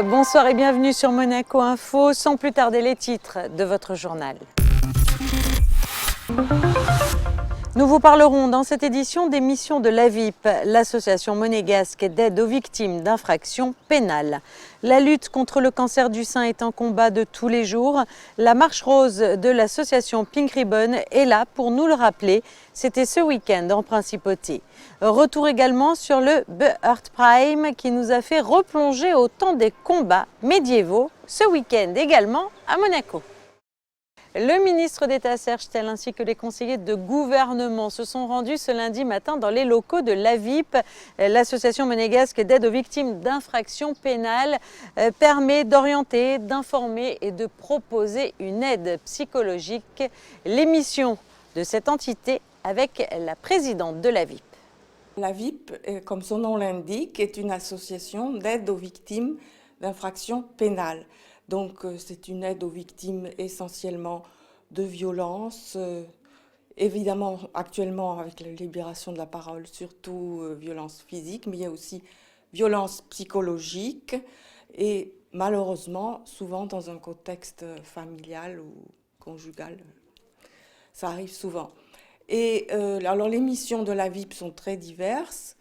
Bonsoir et bienvenue sur Monaco Info. Sans plus tarder, les titres de votre journal. Nous vous parlerons dans cette édition des missions de l'AVIP, l'association monégasque d'aide aux victimes d'infractions pénales. La lutte contre le cancer du sein est un combat de tous les jours. La marche rose de l'association Pink Ribbon est là pour nous le rappeler. C'était ce week-end en Principauté. Retour également sur le Beheart Prime qui nous a fait replonger au temps des combats médiévaux ce week-end également à Monaco. Le ministre d'État Serge Tel ainsi que les conseillers de gouvernement se sont rendus ce lundi matin dans les locaux de l'AVIP. L'association monégasque d'aide aux victimes d'infractions pénales permet d'orienter, d'informer et de proposer une aide psychologique. L'émission de cette entité avec la présidente de l'AVIP. L'AVIP, comme son nom l'indique, est une association d'aide aux victimes d'infractions pénales. Donc c'est une aide aux victimes essentiellement de violences, évidemment actuellement avec la libération de la parole, surtout violences physiques, mais il y a aussi violences psychologiques et malheureusement souvent dans un contexte familial ou conjugal. Ça arrive souvent. Et alors les missions de l'AVIP sont très diverses.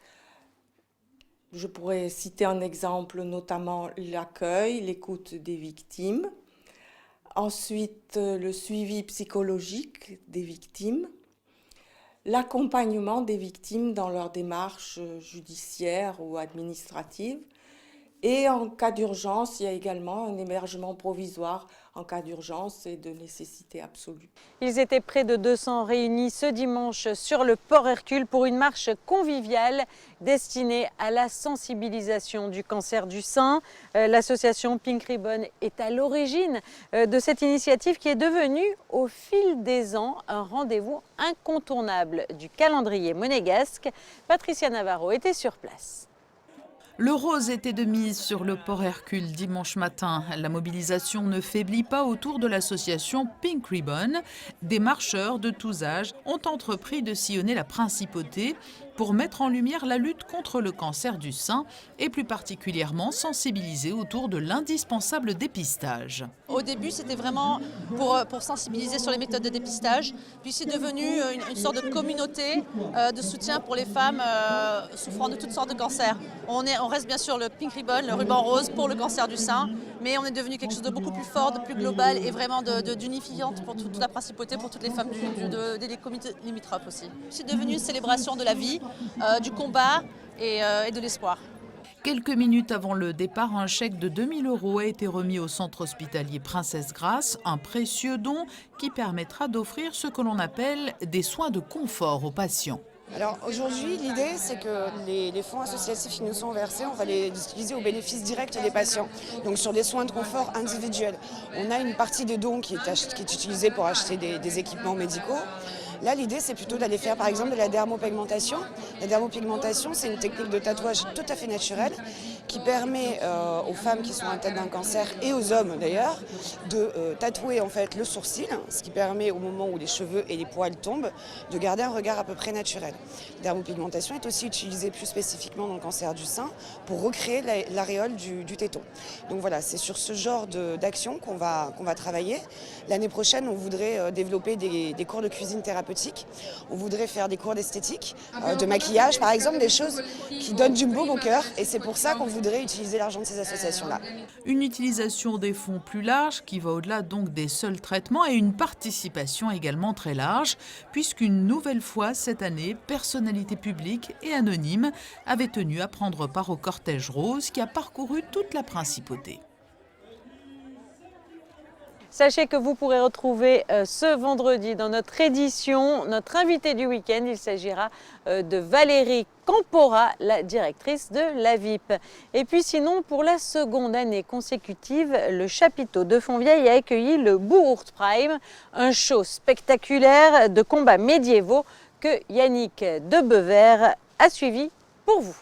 Je pourrais citer un exemple, notamment l'accueil, l'écoute des victimes. Ensuite, le suivi psychologique des victimes. L'accompagnement des victimes dans leurs démarches judiciaires ou administratives. Et en cas d'urgence, il y a également un hébergement provisoire en cas d'urgence et de nécessité absolue. Ils étaient près de 200 réunis ce dimanche sur le port Hercule pour une marche conviviale destinée à la sensibilisation du cancer du sein. L'association Pink Ribbon est à l'origine de cette initiative qui est devenue au fil des ans un rendez-vous incontournable du calendrier monégasque. Patricia Navarro était sur place. Le rose était de mise sur le port Hercule dimanche matin. La mobilisation ne faiblit pas autour de l'association Pink Ribbon. Des marcheurs de tous âges ont entrepris de sillonner la Principauté pour mettre en lumière la lutte contre le cancer du sein et plus particulièrement sensibiliser autour de l'indispensable dépistage. Au début, c'était vraiment pour sensibiliser sur les méthodes de dépistage, puis c'est devenu une sorte de communauté de soutien pour les femmes souffrant de toutes sortes de cancers. On reste bien sûr le Pink Ribbon, le ruban rose pour le cancer du sein, mais on est devenu quelque chose de beaucoup plus fort, de plus global et vraiment d'unifiante pour toute la Principauté, pour toutes les femmes des comités limitrophes aussi. C'est devenu une célébration de la vie, du combat et de l'espoir. Quelques minutes avant le départ, un chèque de 2 000 € a été remis au centre hospitalier Princesse Grace, un précieux don qui permettra d'offrir ce que l'on appelle des soins de confort aux patients. Alors aujourd'hui, l'idée, c'est que les fonds associatifs qui nous sont versés, on va les utiliser au bénéfice direct des patients, donc sur des soins de confort individuels. On a une partie des dons qui est utilisée pour acheter des équipements médicaux. Là, l'idée, c'est plutôt d'aller faire, par exemple, de la dermopigmentation. La dermopigmentation, c'est une technique de tatouage tout à fait naturelle qui permet aux femmes qui sont atteintes d'un cancer et aux hommes d'ailleurs de tatouer en fait le sourcil, ce qui permet au moment où les cheveux et les poils tombent de garder un regard à peu près naturel. La dermopigmentation est aussi utilisée plus spécifiquement dans le cancer du sein pour recréer l'aréole du téton. Donc voilà, c'est sur ce genre d'action qu'on va travailler. L'année prochaine, on voudrait développer des cours de cuisine thérapeutique. On voudrait faire des cours d'esthétique, de maquillage par exemple, des choses qui donnent du baume au cœur et c'est pour ça qu'on voudrait utiliser l'argent de ces associations-là. Une utilisation des fonds plus large qui va au-delà donc des seuls traitements et une participation également très large puisqu'une nouvelle fois cette année, personnalités publiques et anonymes avaient tenu à prendre part au cortège rose qui a parcouru toute la Principauté. Sachez que vous pourrez retrouver ce vendredi dans notre édition notre invité du week-end. Il s'agira de Valérie Campora, la directrice de l'AVIP. Et puis sinon, pour la seconde année consécutive, le chapiteau de Fontvieille a accueilli le Beheart Prime, un show spectaculaire de combats médiévaux que Yannick de Bever a suivi pour vous.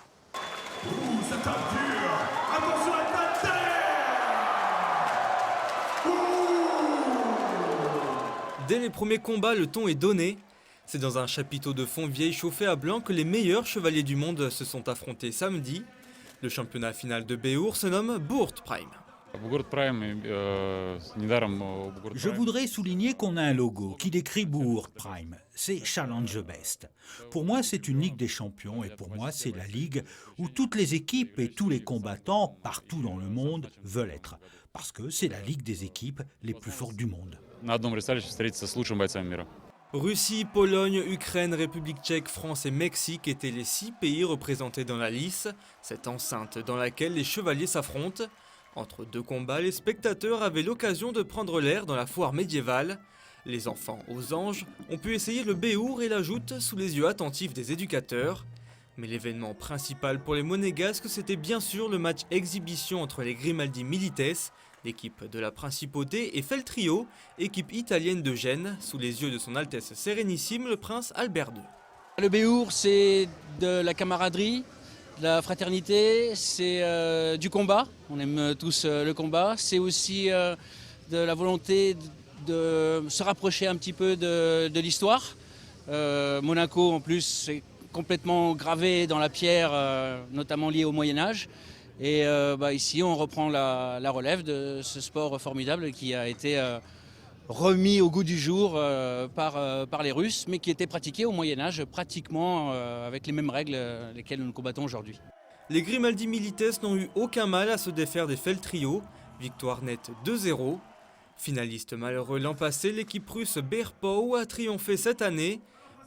Dès les premiers combats, le ton est donné. C'est dans un chapiteau de Fontvieille chauffé à blanc que les meilleurs chevaliers du monde se sont affrontés samedi. Le championnat final de Béour se nomme Bourt Prime. Je voudrais souligner qu'on a un logo qui décrit Bourt Prime. C'est Challenge the Best. Pour moi, c'est une Ligue des champions et pour moi, c'est la ligue où toutes les équipes et tous les combattants partout dans le monde veulent être. Parce que c'est la ligue des équipes les plus fortes du monde. Russie, Pologne, Ukraine, République tchèque, France et Mexique étaient les 6 pays représentés dans la lice, cette enceinte dans laquelle les chevaliers s'affrontent. Entre 2 combats, les spectateurs avaient l'occasion de prendre l'air dans la foire médiévale. Les enfants aux anges ont pu essayer le béour et la joute sous les yeux attentifs des éducateurs. Mais l'événement principal pour les Monégasques, c'était bien sûr le match exhibition entre les Grimaldi Milites, l'équipe de la Principauté, et Feltrio, équipe italienne de Gênes, sous les yeux de son Altesse Sérénissime, le prince Albert II. Le béour, c'est de la camaraderie, de la fraternité, c'est du combat, on aime tous le combat, c'est aussi de la volonté de se rapprocher un petit peu de l'histoire. Monaco en plus c'est complètement gravé dans la pierre, notamment lié au Moyen-Âge. Et ici on reprend la relève de ce sport formidable qui a été remis au goût du jour par les Russes, mais qui était pratiqué au Moyen-Âge pratiquement avec les mêmes règles lesquelles nous combattons aujourd'hui. Les Grimaldi Milites n'ont eu aucun mal à se défaire des Feltrio, victoire nette 2-0. Finaliste malheureux l'an passé, l'équipe russe Berpau a triomphé cette année.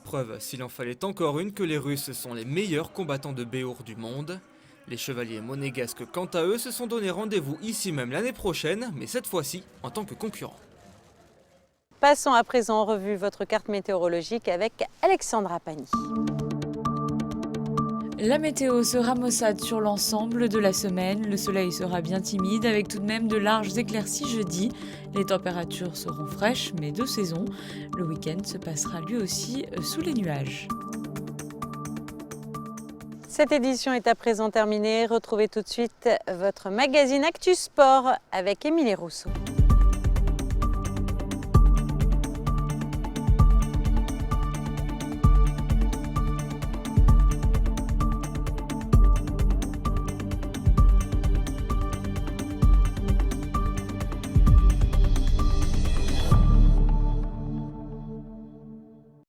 Preuve, s'il en fallait encore une, que les Russes sont les meilleurs combattants de béour du monde. Les chevaliers monégasques, quant à eux, se sont donné rendez-vous ici même l'année prochaine, mais cette fois-ci en tant que concurrents. Passons à présent en revue votre carte météorologique avec Alexandra Pani. La météo sera maussade sur l'ensemble de la semaine. Le soleil sera bien timide avec tout de même de larges éclaircies jeudi. Les températures seront fraîches mais de saison. Le week-end se passera lui aussi sous les nuages. Cette édition est à présent terminée. Retrouvez tout de suite votre magazine Actu Sport avec Émilie Rousseau.